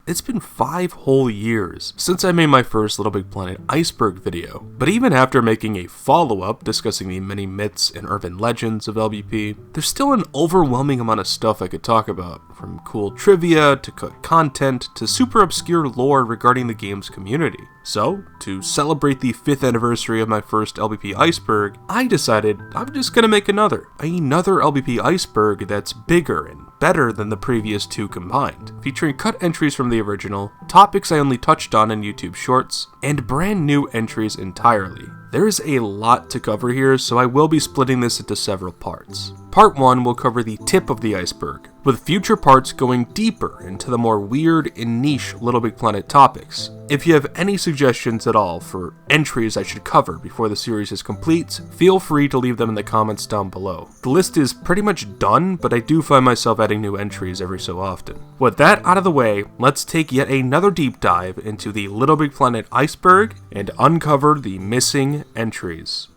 It's been 5 whole years since I made my first Little Big Planet Iceberg video, but even after making a follow-up discussing the many myths and urban legends of LBP, there's still an overwhelming amount of stuff I could talk about, from cool trivia to cut content to super obscure lore regarding the game's community. So, to celebrate the 5th anniversary of my first LBP Iceberg, I decided I'm just gonna make another LBP Iceberg that's bigger and better than the previous 2 combined, featuring cut entries from the original, topics I only touched on in YouTube Shorts, and brand new entries entirely. There is a lot to cover here, so I will be splitting this into several parts. Part 1 will cover the tip of the iceberg, with future parts going deeper into the more weird and niche Little Big Planet topics. If you have any suggestions at all for entries I should cover before the series is complete, feel free to leave them in the comments down below. The list is pretty much done, but I do find myself adding new entries every so often. With that out of the way, let's take yet another deep dive into the Little Big Planet Iceberg and uncover the missing entries.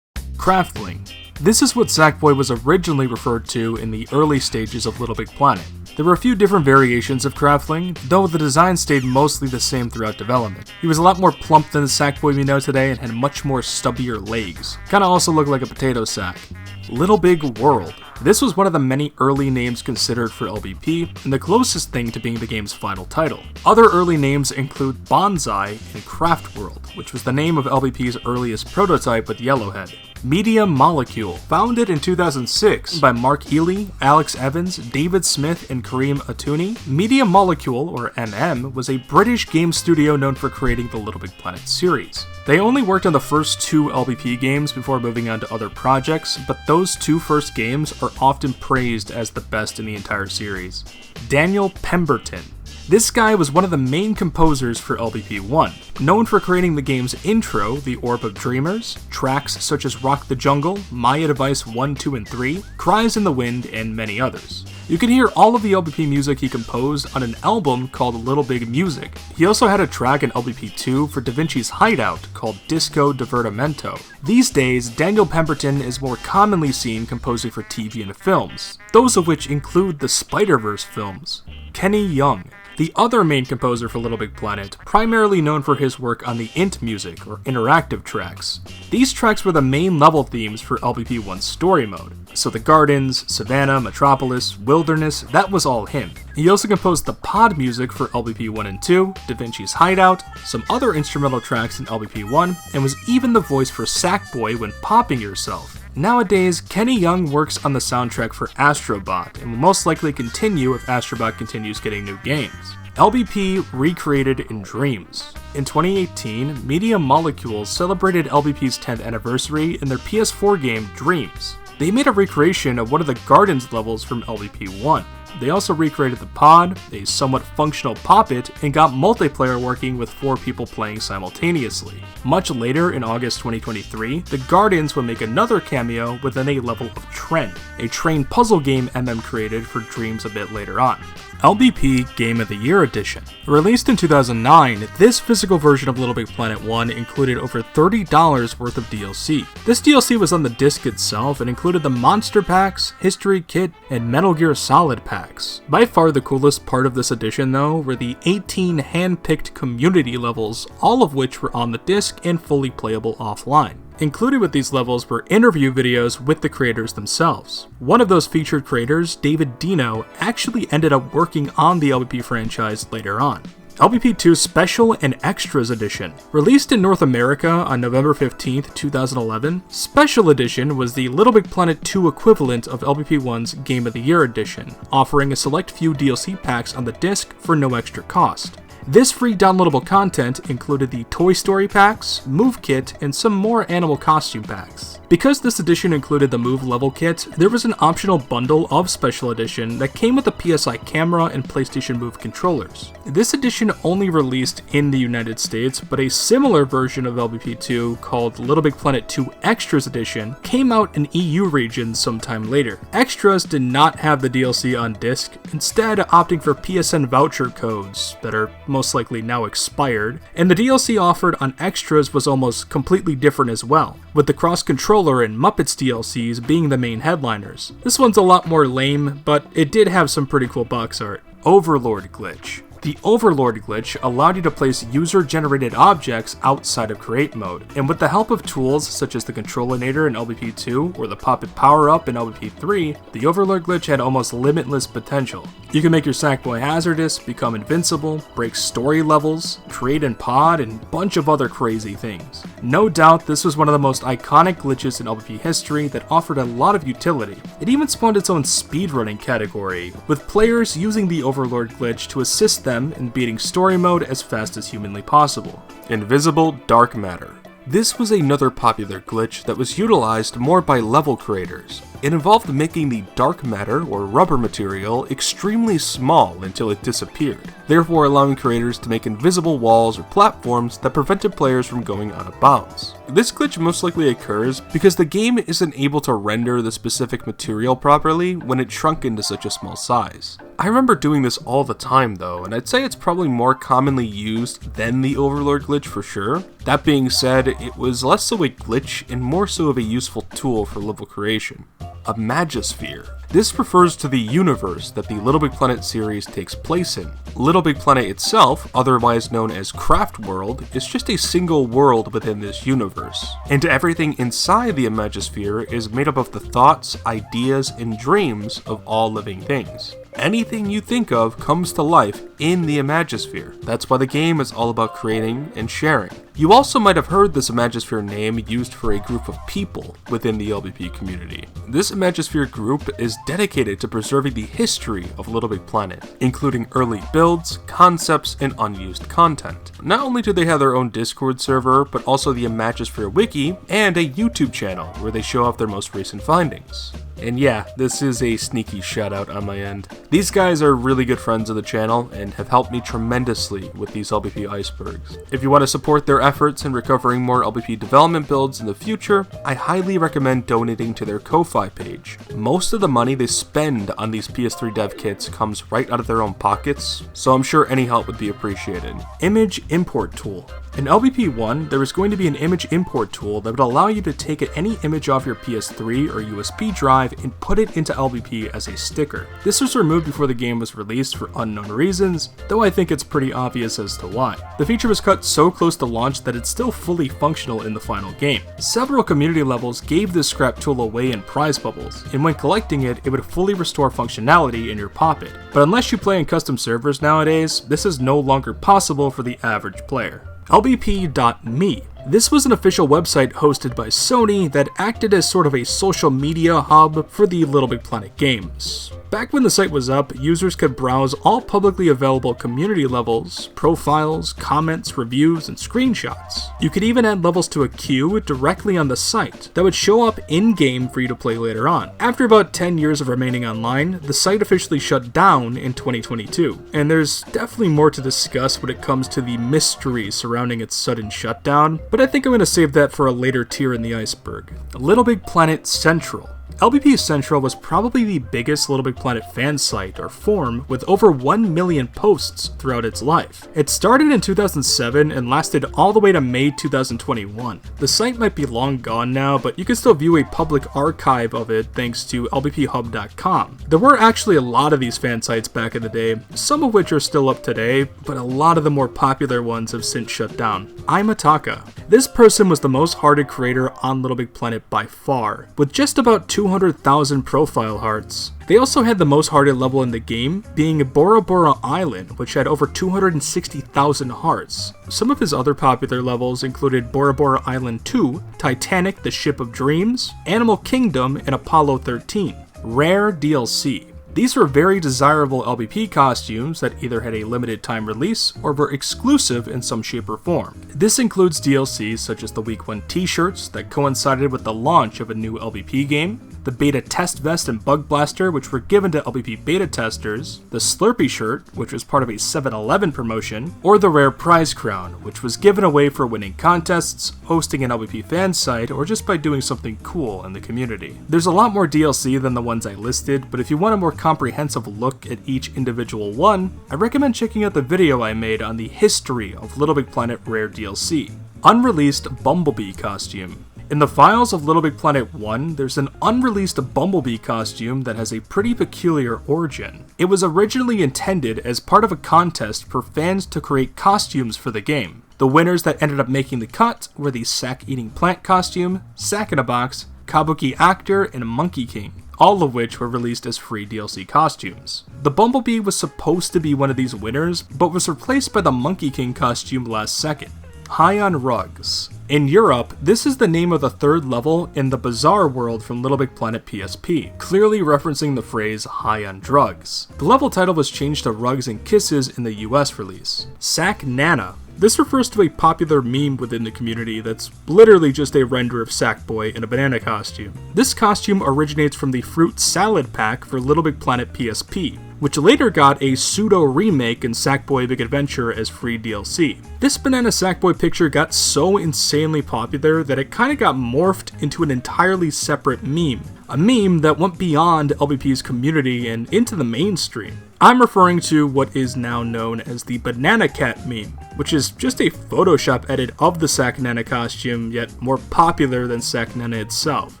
Craftling. This is what Sackboy was originally referred to in the early stages of Little Big Planet. There were a few different variations of Craftling, though the design stayed mostly the same throughout development. He was a lot more plump than the Sackboy we know today and had much more stubbier legs. Kinda also looked like a potato sack. LittleBigWorld. This was one of the many early names considered for LBP, and the closest thing to being the game's final title. Other early names include Bonsai and Craftworld, which was the name of LBP's earliest prototype with Yellowhead. Media Molecule, founded in 2006 by Mark Ely, Alex Evans, David Smith, and Kareem Atouni. Media Molecule, or MM, was a British game studio known for creating the Little Big Planet series. They only worked on the first 2 LBP games before moving on to other projects, but those 2 first games are often praised as the best in the entire series. Daniel Pemberton. This guy was one of the main composers for LBP 1, known for creating the game's intro, The Orb of Dreamers, tracks such as Rock the Jungle, Maya Device 1, 2, and 3, Cries in the Wind, and many others. You can hear all of the LBP music he composed on an album called Little Big Music. He also had a track in LBP 2 for Da Vinci's Hideout called Disco Divertimento. These days, Daniel Pemberton is more commonly seen composing for TV and films, those of which include the Spider-Verse films. Kenny Young. The other main composer for Little Big Planet, primarily known for his work on the int music, or interactive tracks. These tracks were the main level themes for LBP 1's story mode. So the gardens, Savannah, Metropolis, Wilderness, that was all him. He also composed the pod music for LBP 1 and 2, Da Vinci's Hideout, some other instrumental tracks in LBP 1, and was even the voice for Sackboy when popping yourself. Nowadays, Kenny Young works on the soundtrack for Astrobot, and will most likely continue if Astrobot continues getting new games. LBP Recreated in Dreams. In 2018, Media Molecule celebrated LBP's 10th anniversary in their PS4 game Dreams. They made a recreation of one of the Gardens levels from LBP 1. They also recreated the pod, a somewhat functional Poppet, and got multiplayer working with 4 people playing simultaneously. Much later, in August 2023, the Gardens will make another cameo within a level of Trend, a train puzzle game MM created for Dreams a bit later on. LBP Game of the Year Edition. Released in 2009, this physical version of Little Big Planet 1 included over $30 worth of DLC. This DLC was on the disc itself and included the Monster Packs, History Kit, and Metal Gear Solid packs. By far the coolest part of this edition, though, were the 18 hand-picked community levels, all of which were on the disc and fully playable offline. Included with these levels were interview videos with the creators themselves. One of those featured creators, David Dino, actually ended up working on the LBP franchise later on. LBP 2 Special and Extras Edition. Released in North America on November 15th, 2011, Special Edition was the Little Big Planet 2 equivalent of LBP 1's Game of the Year Edition, offering a select few DLC packs on the disc for no extra cost. This free downloadable content included the Toy Story packs, Move Kit, and some more animal costume packs. Because this edition included the Move level kit, there was an optional bundle of Special Edition that came with a PSI camera and PlayStation Move controllers. This edition only released in the United States, but a similar version of LBP 2 called Little Big Planet 2 Extras Edition came out in EU regions sometime later. Extras did not have the DLC on disc, instead opting for PSN voucher codes that are most likely now expired, and the DLC offered on extras was almost completely different as well, with the cross-controller and Muppets DLCs being the main headliners. This one's a lot more lame, but it did have some pretty cool box art. Overlord Glitch. The Overlord Glitch allowed you to place user-generated objects outside of create mode, and with the help of tools such as the Controlinator in LBP 2 or the Puppet power-up in LBP 3, the Overlord Glitch had almost limitless potential. You can make your Sackboy hazardous, become invincible, break story levels, create in pod, and a bunch of other crazy things. No doubt this was one of the most iconic glitches in LBP history that offered a lot of utility. It even spawned its own speedrunning category, with players using the Overlord Glitch to assist them in beating story mode as fast as humanly possible. Invisible Dark Matter. This was another popular glitch that was utilized more by level creators. It involved making the dark matter or rubber material extremely small until it disappeared, therefore allowing creators to make invisible walls or platforms that prevented players from going out of bounds. This glitch most likely occurs because the game isn't able to render the specific material properly when it shrunk into such a small size. I remember doing this all the time though, and I'd say it's probably more commonly used than the Overlord glitch for sure. That being said, it was less so a glitch and more so of a useful tool for level creation. Imagisphere. This refers to the universe that the Little Big Planet series takes place in. Little Big Planet itself, otherwise known as Craftworld, is just a single world within this universe, and everything inside the Imagisphere is made up of the thoughts, ideas, and dreams of all living things. Anything you think of comes to life in the Imagisphere. That's why the game is all about creating and sharing. You also might have heard this Imagisphere name used for a group of people within the LBP community. This Imagisphere group is dedicated to preserving the history of Little Big Planet, including early builds, concepts, and unused content. Not only do they have their own Discord server, but also the Imagisphere wiki and a YouTube channel where they show off their most recent findings. And yeah, this is a sneaky shout out on my end. These guys are really good friends of the channel and have helped me tremendously with these LBP icebergs. If you want to support their efforts in recovering more LBP development builds in the future, I highly recommend donating to their Ko-Fi page. Most of the money they spend on these PS3 dev kits comes right out of their own pockets, so I'm sure any help would be appreciated. Image Import Tool. In LBP 1, there was going to be an image import tool that would allow you to take any image off your PS3 or USB drive and put it into LBP as a sticker. This was removed before the game was released for unknown reasons, though I think it's pretty obvious as to why. The feature was cut so close to launch that it's still fully functional in the final game. Several community levels gave this scrap tool away in prize bubbles, and when collecting it, it would fully restore functionality in your Poppet. But unless you play in custom servers nowadays, this is no longer possible for the average player. LBP.me. This was an official website hosted by Sony that acted as sort of a social media hub for the Little Big Planet games. Back when the site was up, users could browse all publicly available community levels, profiles, comments, reviews, and screenshots. You could even add levels to a queue directly on the site that would show up in-game for you to play later on. After about 10 years of remaining online, the site officially shut down in 2022, and there's definitely more to discuss when it comes to the mystery surrounding its sudden shutdown, but I think I'm going to save that for a later tier in the iceberg. Little Big Planet Central. LBP Central was probably the biggest Little Big Planet fan site or forum with over 1 million posts throughout its life. It started in 2007 and lasted all the way to May 2021. The site might be long gone now, but you can still view a public archive of it thanks to LBPHub.com. There were actually a lot of these fan sites back in the day, some of which are still up today, but a lot of the more popular ones have since shut down. Imataka. This person was the most hearted creator on Little Big Planet by far, with just about 200,000 profile hearts. They also had the most hearted level in the game, being Bora Bora Island, which had over 260,000 hearts. Some of his other popular levels included Bora Bora Island 2, Titanic the Ship of Dreams, Animal Kingdom, and Apollo 13. Rare DLC. These were very desirable LBP costumes that either had a limited time release or were exclusive in some shape or form. This includes DLCs such as the Week 1 t-shirts that coincided with the launch of a new LBP game, the Beta Test Vest and Bug Blaster, which were given to LBP beta testers, the Slurpee shirt, which was part of a 7-Eleven promotion, or the rare prize crown, which was given away for winning contests, hosting an LBP fan site, or just by doing something cool in the community. There's a lot more DLC than the ones I listed, but if you want a more comprehensive look at each individual one, I recommend checking out the video I made on the history of Little Big Planet Rare DLC. Unreleased Bumblebee costume. In the files of Little Big Planet 1, there's an unreleased Bumblebee costume that has a pretty peculiar origin. It was originally intended as part of a contest for fans to create costumes for the game. The winners that ended up making the cut were the Sack-Eating Plant costume, Sack-in-a-Box, Kabuki Actor, and Monkey King, all of which were released as free DLC costumes. The Bumblebee was supposed to be one of these winners, but was replaced by the Monkey King costume last second. High on Rugs. In Europe, this is the name of the third level in the Bizarre World from Little Big Planet PSP, clearly referencing the phrase high on drugs. The level title was changed to Rugs and Kisses in the US release. Sacknana. This refers to a popular meme within the community that's literally just a render of Sackboy in a banana costume. This costume originates from the Fruit Salad Pack for Little Big Planet PSP, which later got a pseudo-remake in Sackboy Big Adventure as free DLC. This banana Sackboy picture got so insanely popular that it kinda got morphed into an entirely separate meme. A meme that went beyond LBP's community and into the mainstream. I'm referring to what is now known as the Banana Cat meme, which is just a Photoshop edit of the Sacknana costume, yet more popular than Sacknana itself.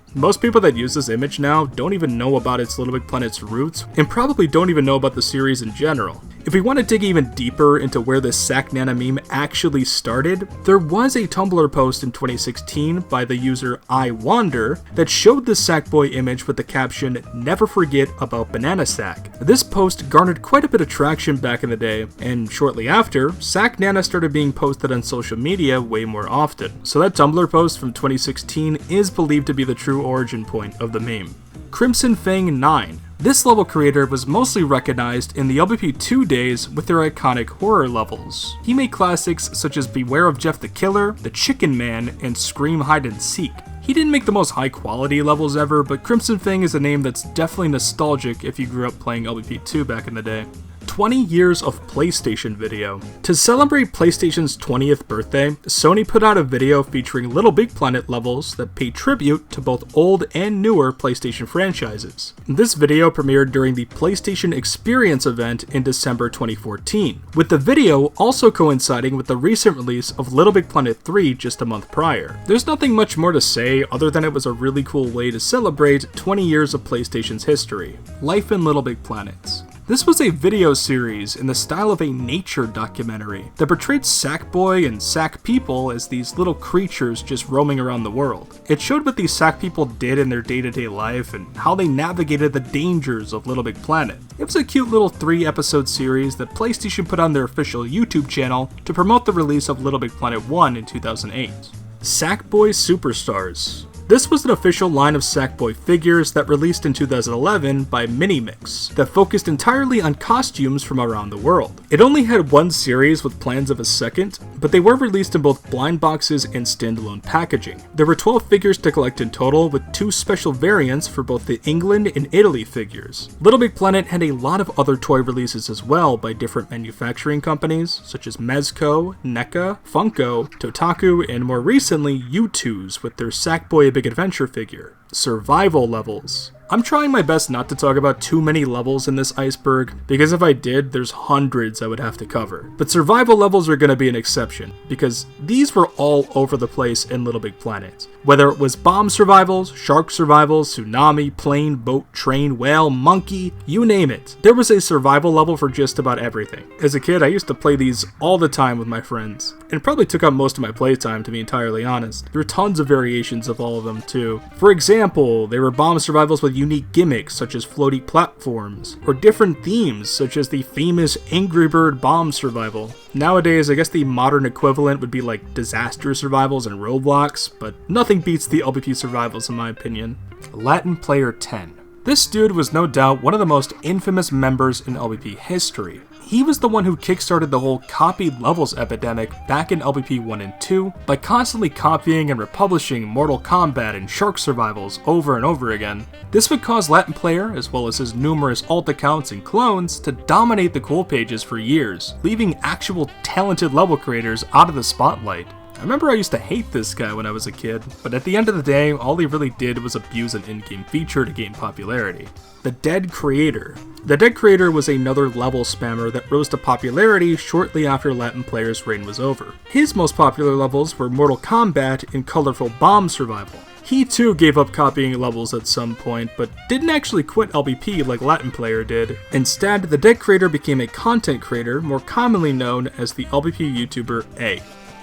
Most people that use this image now don't even know about its Little Big Planet's roots, and probably don't even know about the series in general. If we want to dig even deeper into where this Sacknana meme actually started, there was a Tumblr post in 2016 by the user iWander that showed this Sackboy image with the caption, "Never forget about Banana Sack." This post garnered quite a bit of traction back in the day, and shortly after, Sacknana started being posted on social media way more often. So that Tumblr post from 2016 is believed to be the true origin point of the meme. Crimson Fang 9. This level creator was mostly recognized in the LBP 2 days with their iconic horror levels. He made classics such as Beware of Jeff the Killer, The Chicken Man, and Scream Hide and Seek. He didn't make the most high quality levels ever, but Crimson Fang is a name that's definitely nostalgic if you grew up playing LBP 2 back in the day. 20 years of PlayStation video. To celebrate PlayStation's 20th birthday, Sony put out a video featuring Little Big Planet levels that pay tribute to both old and newer PlayStation franchises. This video premiered during the PlayStation Experience event in December 2014, with the video also coinciding with the recent release of Little Big Planet 3 just a month prior. There's nothing much more to say other than it was a really cool way to celebrate 20 years of PlayStation's history. Life in Little Big Planets. This was a video series in the style of a nature documentary that portrayed Sackboy and Sack people as these little creatures just roaming around the world. It showed what these Sack people did in their day-to-day life and how they navigated the dangers of Little Big Planet. It was a cute little 3-episode series that PlayStation put on their official YouTube channel to promote the release of Little Big Planet 1 in 2008. Sackboy Superstars. This was an official line of Sackboy figures that released in 2011 by Minimix that focused entirely on costumes from around the world. It only had one series with plans of a second, but they were released in both blind boxes and standalone packaging. There were 12 figures to collect in total, with 2 special variants for both the England and Italy figures. Little Big Planet had a lot of other toy releases as well by different manufacturing companies, such as Mezco, NECA, Funko, Totaku, and more recently U2's with their Sackboy Big Adventure figure. Survival levels. I'm trying my best not to talk about too many levels in this iceberg, because if I did, there's hundreds I would have to cover. But survival levels are going to be an exception, because these were all over the place in Little Big Planet. Whether it was bomb survivals, shark survivals, tsunami, plane, boat, train, whale, monkey, you name it. There was a survival level for just about everything. As a kid, I used to play these all the time with my friends, and probably took up most of my playtime, to be entirely honest. There were tons of variations of all of them too. For example, there were bomb survivals with unique gimmicks such as floaty platforms, or different themes such as the famous Angry Bird bomb survival. Nowadays, I guess the modern equivalent would be like disaster survivals and Roblox, but nothing beats the LBP survivals in my opinion. Latin Player 10. This dude was no doubt one of the most infamous members in LBP history. He was the one who kickstarted the whole copied levels epidemic back in LBP 1 and 2 by constantly copying and republishing Mortal Kombat and Shark Survivals over and over again. This would cause Latin Player, as well as his numerous alt accounts and clones, to dominate the cool pages for years, leaving actual talented level creators out of the spotlight. I remember I used to hate this guy when I was a kid, but at the end of the day, all he really did was abuse an in-game feature to gain popularity. The Dead Creator. The Dead Creator was another level spammer that rose to popularity shortly after Latin Player's reign was over. His most popular levels were Mortal Kombat and Colorful Bomb Survival. He too gave up copying levels at some point, but didn't actually quit LBP like Latin Player did. Instead, the Dead Creator became a content creator, more commonly known as the LBP YouTuber A.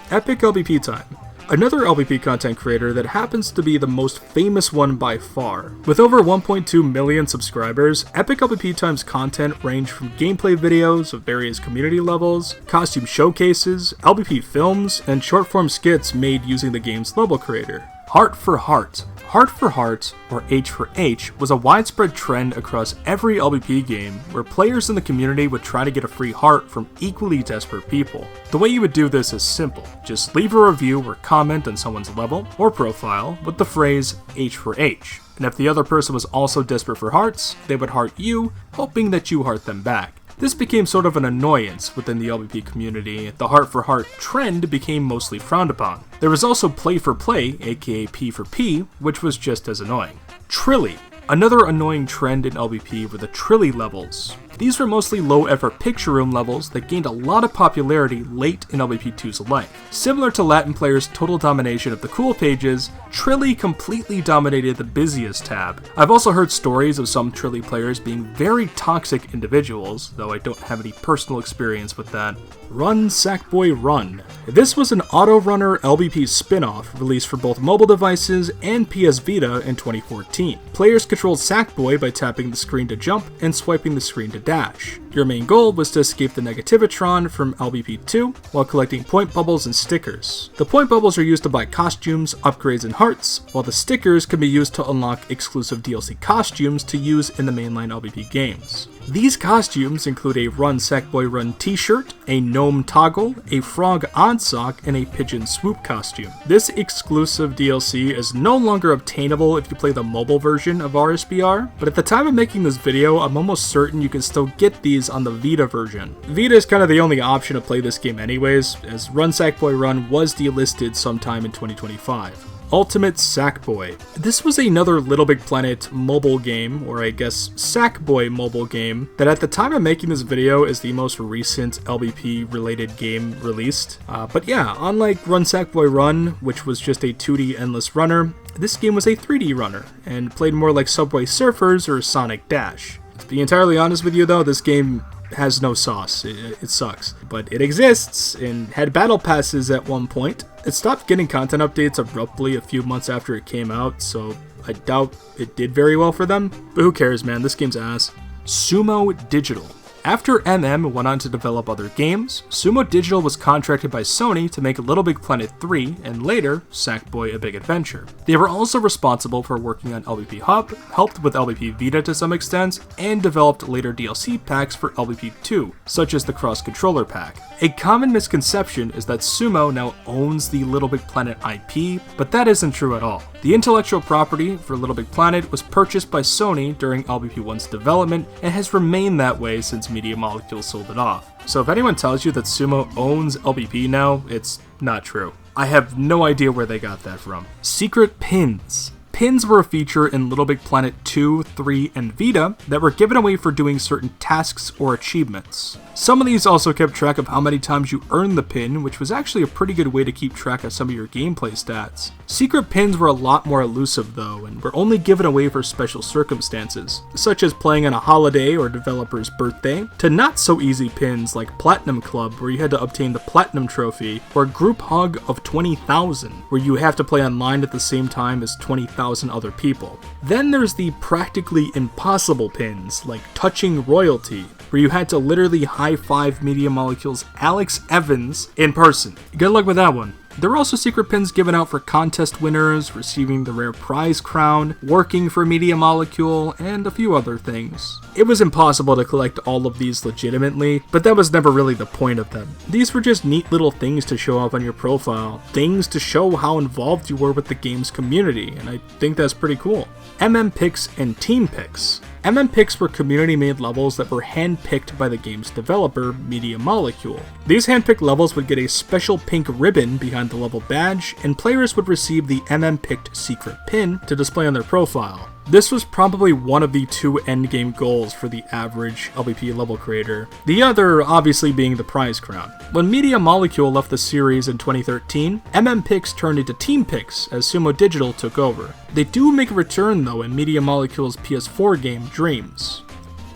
EpicLBPTime. Another LBP content creator that happens to be the most famous one by far. With over 1.2 million subscribers, EpicLBPTime's content range from gameplay videos of various community levels, costume showcases, LBP films, and short-form skits made using the game's level creator. Heart for Heart. Heart for Heart, or H for H, was a widespread trend across every LBP game where players in the community would try to get a free heart from equally desperate people. The way you would do this is simple. Just leave a review or comment on someone's level or profile with the phrase H for H. And if the other person was also desperate for hearts, they would heart you, hoping that you heart them back. This became sort of an annoyance within the LBP community. The heart for heart trend became mostly frowned upon. There was also play for play, aka P for P, which was just as annoying. Trilly. Another annoying trend in LBP were the Trilly levels. These were mostly low-effort picture room levels that gained a lot of popularity late in LBP2's life. Similar to Latin Player's total domination of the cool pages, Trilly completely dominated the busiest tab. I've also heard stories of some Trilly players being very toxic individuals, though I don't have any personal experience with that. Run Sackboy Run. This was an auto-runner LBP spin-off released for both mobile devices and PS Vita in 2014. Players controlled Sackboy by tapping the screen to jump and swiping the screen to dash. Your main goal was to escape the Negativitron from LBP2 while collecting point bubbles and stickers. The point bubbles are used to buy costumes, upgrades, and hearts, while the stickers can be used to unlock exclusive DLC costumes to use in the mainline LBP games. These costumes include a Run Sackboy Run t-shirt, a gnome toggle, a frog on sock, and a pigeon swoop costume. This exclusive DLC is no longer obtainable if you play the mobile version of RSBR, but at the time of making this video, I'm almost certain you can still get these on the Vita version. Vita is kind of the only option to play this game anyways, as Run Sackboy Run was delisted sometime in 2025. Ultimate Sackboy. This was another Little Big Planet mobile game, or I guess Sackboy mobile game, that at the time of making this video is the most recent LBP related game released. But yeah, unlike Run Sackboy Run, which was just a 2D endless runner, this game was a 3D runner, and played more like Subway Surfers or Sonic Dash. To be entirely honest with you though, this game has no sauce. It sucks. But it exists, and had battle passes at one point. It stopped getting content updates abruptly a few months after it came out, so I doubt it did very well for them. But who cares, man, this game's ass. Sumo Digital. After MM went on to develop other games, Sumo Digital was contracted by Sony to make Little Big Planet 3 and later Sackboy: A Big Adventure. They were also responsible for working on LBP Hub, helped with LBP Vita to some extent, and developed later DLC packs for LBP 2, such as the Cross Controller pack. A common misconception is that Sumo now owns the Little Big Planet IP, but that isn't true at all. The intellectual property for Little Big Planet was purchased by Sony during LBP 1's development and has remained that way since Media Molecules sold it off. So if anyone tells you that Sumo owns LBP now, it's not true. I have no idea where they got that from. Secret Pins. Pins were a feature in Little Big Planet 2, 3, and Vita that were given away for doing certain tasks or achievements. Some of these also kept track of how many times you earned the pin, which was actually a pretty good way to keep track of some of your gameplay stats. Secret pins were a lot more elusive though, and were only given away for special circumstances, such as playing on a holiday or developer's birthday, to not so easy pins like Platinum Club, where you had to obtain the Platinum Trophy, or Group Hug of 20,000, where you have to play online at the same time as 20,000 other people. Then there's the practically impossible pins, like Touching Royalty, where you had to literally high-five Media Molecule's Alex Evans in person. Good luck with that one. There were also secret pins given out for contest winners, receiving the rare prize crown, working for Media Molecule, and a few other things. It was impossible to collect all of these legitimately, but that was never really the point of them. These were just neat little things to show off on your profile, things to show how involved you were with the game's community, and I think that's pretty cool. MM Picks and Team Picks. MM Picks were community-made levels that were hand-picked by the game's developer, Media Molecule. These hand-picked levels would get a special pink ribbon behind the level badge, and players would receive the MM Picked secret pin to display on their profile. This was probably one of the two endgame goals for the average LBP level creator, the other obviously being the prize crown. When Media Molecule left the series in 2013, MM Picks turned into Team Picks as Sumo Digital took over. They do make a return though in Media Molecule's PS4 game Dreams.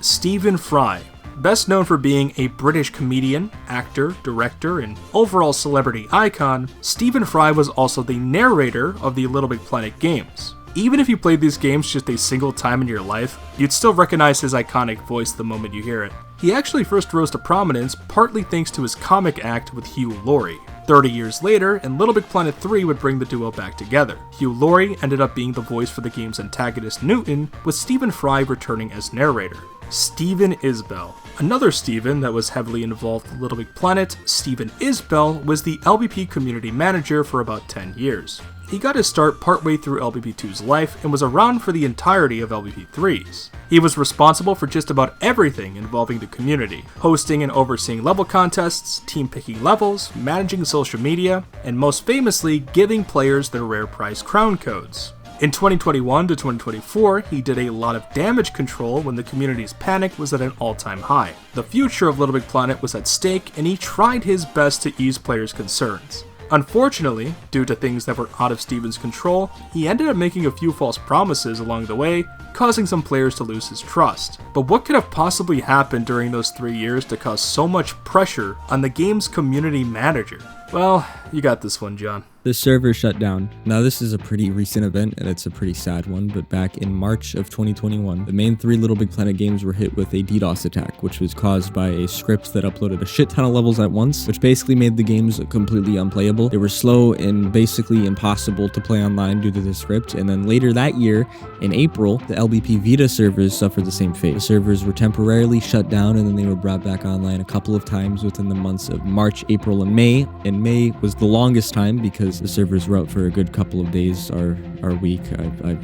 Stephen Fry. Best known for being a British comedian, actor, director, and overall celebrity icon, Stephen Fry was also the narrator of the Little Big Planet games. Even if you played these games just a single time in your life, you'd still recognize his iconic voice the moment you hear it. He actually first rose to prominence partly thanks to his comic act with Hugh Laurie. 30 years later, and Little Big Planet 3 would bring the duo back together. Hugh Laurie ended up being the voice for the game's antagonist Newton, with Stephen Fry returning as narrator. Stephen Isbell. Another Stephen that was heavily involved with Little Big Planet, Stephen Isbell, was the LBP community manager for about 10 years. He got his start partway through LBP2's life and was around for the entirety of LBP3's. He was responsible for just about everything involving the community, hosting and overseeing level contests, team picking levels, managing social media, and most famously giving players their rare prize crown codes. In 2021 to 2024, he did a lot of damage control when the community's panic was at an all-time high. The future of Little Big Planet was at stake, and he tried his best to ease players' concerns. Unfortunately, due to things that were out of Stephen's control, he ended up making a few false promises along the way, causing some players to lose his trust. But what could have possibly happened during those 3 years to cause so much pressure on the game's community manager? Well, you got this one, John. The server shut down. Now this is a pretty recent event and it's a pretty sad one, but back in March of 2021, the main 3 Little Big Planet games were hit with a DDoS attack, which was caused by a script that uploaded a shit ton of levels at once, which basically made the games completely unplayable. They were slow and basically impossible to play online due to the script, and then later that year, in April, the LBP Vita servers suffered the same fate. The servers were temporarily shut down and then they were brought back online a couple of times within the months of March, April, and May, and May was the longest time because the servers were out for a good couple of days or week,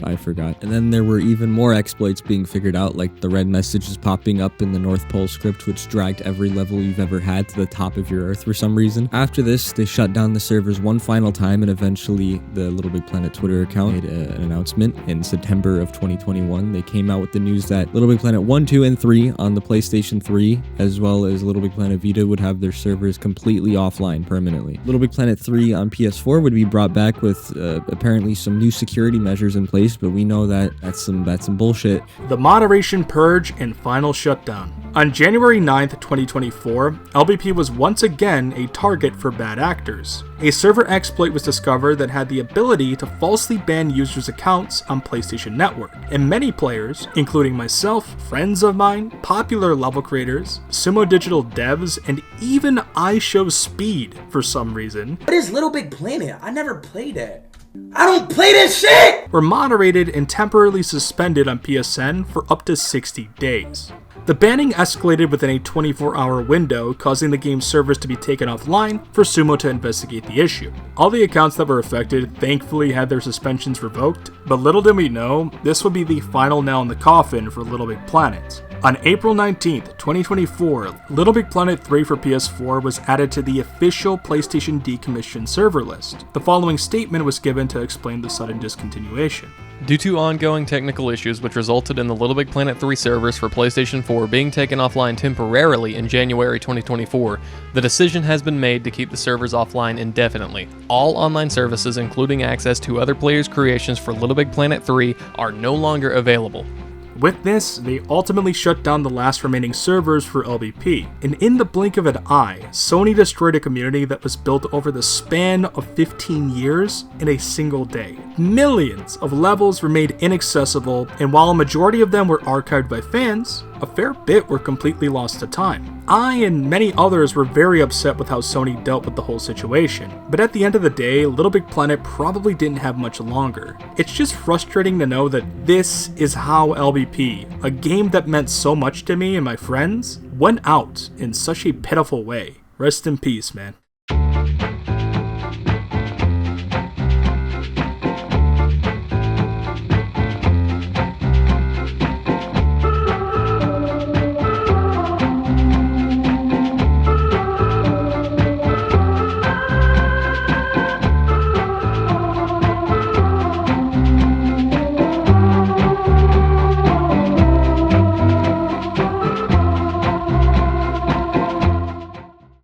I forgot. And then there were even more exploits being figured out, like the red messages popping up in the North Pole script, which dragged every level you've ever had to the top of your Earth for some reason. After this, they shut down the servers one final time, and eventually the Little Big Planet Twitter account made an announcement in September of 2021. They came out with the news that Little Big Planet 1, 2, and 3 on the PlayStation 3, as well as Little Big Planet Vita, would have their servers completely offline permanently. Little Big Planet 3 on PS4 would be brought back with apparently some new security measures in place, but we know that that's some bullshit. The Moderation Purge and Final Shutdown. On January 9th, 2024, LBP was once again a target for bad actors. A server exploit was discovered that had the ability to falsely ban users' accounts on PlayStation Network, and many players, including myself, friends of mine, popular level creators, Sumo Digital devs, and even iShowSpeed for some reason. What is Little Big Planet? I never played it. I don't play this shit! Were moderated and temporarily suspended on PSN for up to 60 days. The banning escalated within a 24-hour window, causing the game's servers to be taken offline for Sumo to investigate the issue. All the accounts that were affected thankfully had their suspensions revoked, but little did we know, this would be the final nail in the coffin for Little Big Planet. On April 19th, 2024, Little Big Planet 3 for PS4 was added to the official PlayStation decommissioned server list. The following statement was given to explain the sudden discontinuation. Due to ongoing technical issues which resulted in the Little Big Planet 3 servers for PlayStation 4 being taken offline temporarily in January 2024, the decision has been made to keep the servers offline indefinitely. All online services, including access to other players' creations for Little Big Planet 3, are no longer available. With this, they ultimately shut down the last remaining servers for LBP, and in the blink of an eye, Sony destroyed a community that was built over the span of 15 years in a single day. Millions of levels were made inaccessible, and while a majority of them were archived by fans, a fair bit were completely lost to time. I and many others were very upset with how Sony dealt with the whole situation, but at the end of the day, Little Big Planet probably didn't have much longer. It's just frustrating to know that this is how LBP, a game that meant so much to me and my friends, went out in such a pitiful way. Rest in peace, man.